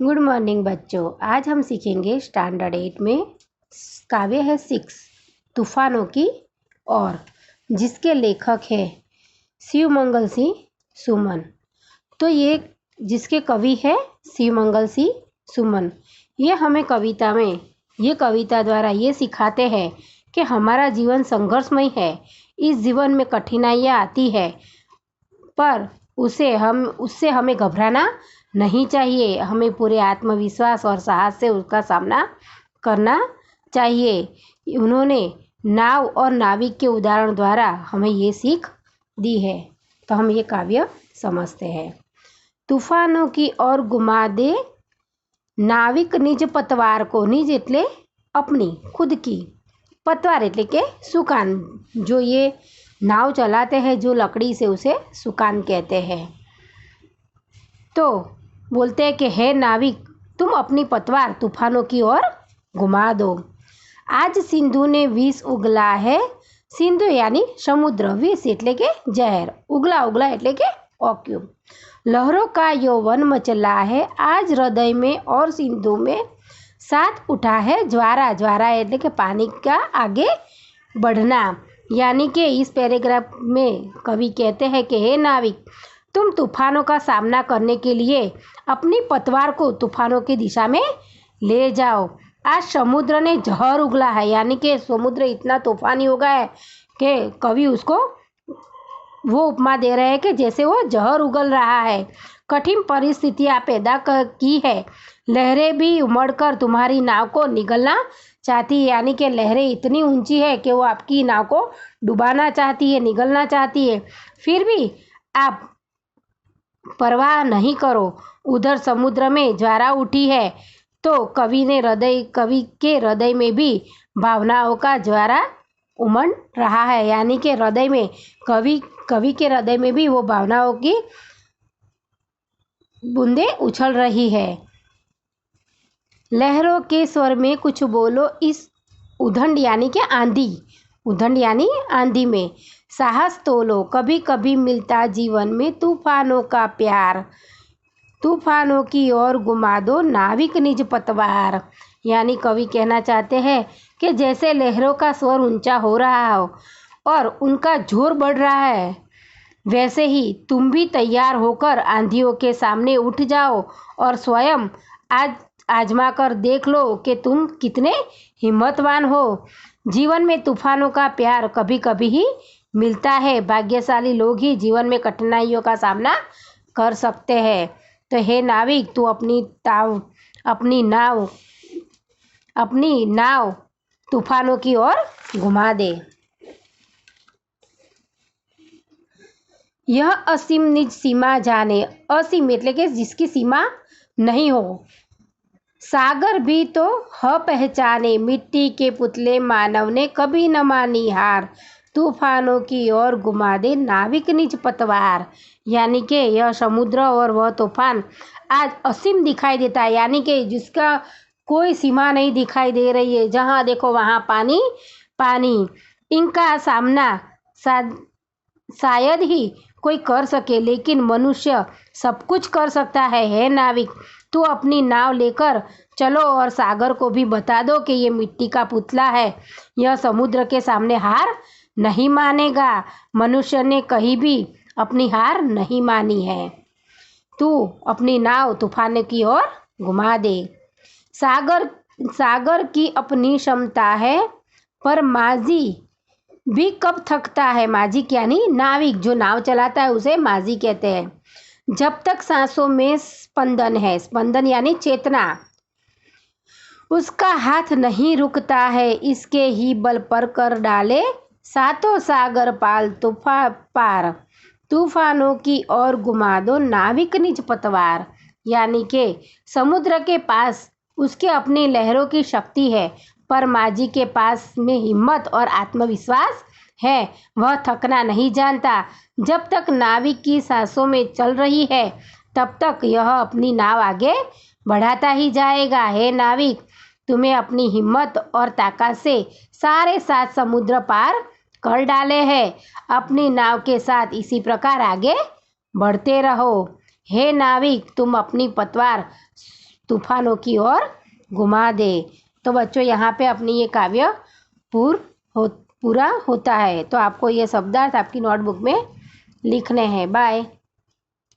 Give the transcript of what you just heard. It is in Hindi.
गुड मॉर्निंग बच्चों। आज हम सीखेंगे स्टैंडर्ड 8 में काव्य है 6 तूफानों की और जिसके लेखक है शिवमंगल सिंह सुमन। तो ये जिसके कवि है शिवमंगल सिंह सुमन। ये हमें कविता द्वारा ये सिखाते हैं कि हमारा जीवन संघर्षमय है। इस जीवन में कठिनाइयाँ आती है पर उससे हमें घबराना नहीं चाहिए। हमें पूरे आत्मविश्वास और साहस से उसका सामना करना चाहिए। उन्होंने नाव और नाविक के उदाहरण द्वारा हमें ये सीख दी है। तो हम ये काव्य समझते हैं। तूफानों की ओर घुमा दे नाविक निज पतवार को। निज એટલે अपनी खुद की, पतवार એટલે કે सुकान। जो ये नाव चलाते हैं जो लकड़ी से, उसे सुकान कहते हैं। तो बोलते हैं कि हे नाविक, तुम अपनी पतवार तूफानों की ओर घुमा दो। आज सिंधु ने विष उगला है। सिंधु यानी समुद्र, विष એટલે કે जहर, उगला એટલે કે ઓક્યું। लहरों का यौवन मचला है आज हृदय में और सिंधु में साथ उठा है ज्वारा। ज्वारा એટલે કે पानी का आगे बढ़ना। यानी कि इस पैराग्राफ में कवि कहते हैं कि हे नाविक, तुम तूफानों का सामना करने के लिए अपनी पतवार को तूफानों की दिशा में ले जाओ। आज समुद्र ने जहर उगला है, यानी कि समुद्र इतना तूफानी हो गया है कि कवि उसको वो उपमा दे रहे हैं कि जैसे वो जहर उगल रहा है। कठिन परिस्थितियाँ पैदा की है। लहरें भी उमड़कर तुम्हारी नाव को निगलना चाहती है। यानी कि लहरें इतनी ऊंची है कि वो आपकी नाव को डुबाना चाहती है, निगलना चाहती है। फिर भी आप परवाह नहीं करो। उधर समुद्र में ज्वारा उठी है तो कवि के हृदय में भी भावनाओं का ज्वारा उमड़ रहा है। यानी कि हृदय में कवि के हृदय में भी वो भावनाओं की बूंदें उछल रही है। लहरों के स्वर में कुछ बोलो इस उद्दंड यानी कि आंधी, उद्दंड यानी आंधी में साहस तोलो। कभी कभी मिलता जीवन में तूफानों का प्यार। तूफानों की ओर घुमा दो नाविक निज पतवार। यानी कवि कहना चाहते हैं कि जैसे लहरों का स्वर ऊंचा हो रहा हो और उनका जोर बढ़ रहा है, वैसे ही तुम भी तैयार होकर आंधियों के सामने उठ जाओ और स्वयं आजमा कर देख लो कि तुम कितने हिम्मतवान हो। जीवन में तूफानों का प्यार कभी कभी ही मिलता है। भाग्यशाली लोग ही जीवन में कठिनाइयों का सामना कर सकते हैं। तो हे नाविक, तू अपनी नाव तूफानों की ओर घुमा दे। यह असीम निज सीमा जाने। असीम એટલે કે जिसकी सीमा नहीं हो। सागर भी तो ह पहचाने। मिट्टी के पुतले मानव ने कभी न मानी हार। तूफानों की ओर घुमा दे नाविक निज पतवार। यानी कि यह समुद्र और वह तूफान आज असीम दिखाई देता है। यानी कि जिसका कोई सीमा नहीं दिखाई दे रही है। जहाँ देखो वहाँ पानी पानी। इनका सामना शायद ही कोई कर सके, लेकिन मनुष्य सब कुछ कर सकता है। हे नाविक, तू अपनी नाव लेकर चलो और सागर को भी बता दो कि ये मिट्टी का पुतला है, यह समुद्र के सामने हार नहीं मानेगा। मनुष्य ने कहीं भी अपनी हार नहीं मानी है। तू अपनी नाव तूफान की ओर घुमा दे। सागर की अपनी क्षमता है पर माझी भी कब थकता है। माझी यानी नाविक, जो नाव चलाता है उसे माझी कहते हैं। जब तक सांसों में स्पंदन है, स्पंदन यानी चेतना, उसका हाथ नहीं रुकता है। इसके ही बल पर कर डाले सातों सागर पार। तूफानों की ओर घुमा दो नाविक निज पतवार। यानी कि समुद्र के पास उसके अपनी लहरों की शक्ति है, पर माझी के पास में हिम्मत और आत्मविश्वास है। वह थकना नहीं जानता। जब तक नाविक की सांसों में चल रही है तब तक यह अपनी नाव आगे बढ़ाता ही जाएगा। हे नाविक, तुम्हें अपनी हिम्मत और ताकत से सारे 7 समुद्र पार कर डाले हैं। अपनी नाव के साथ इसी प्रकार आगे बढ़ते रहो। हे नाविक, तुम अपनी पतवार तूफानों की ओर घुमा दे। तो बच्चों यहाँ पे अपनी ये काव्य पूरा होता है। तो आपको ये शब्दार्थ आपकी नोटबुक में लिखने हैं। बाय।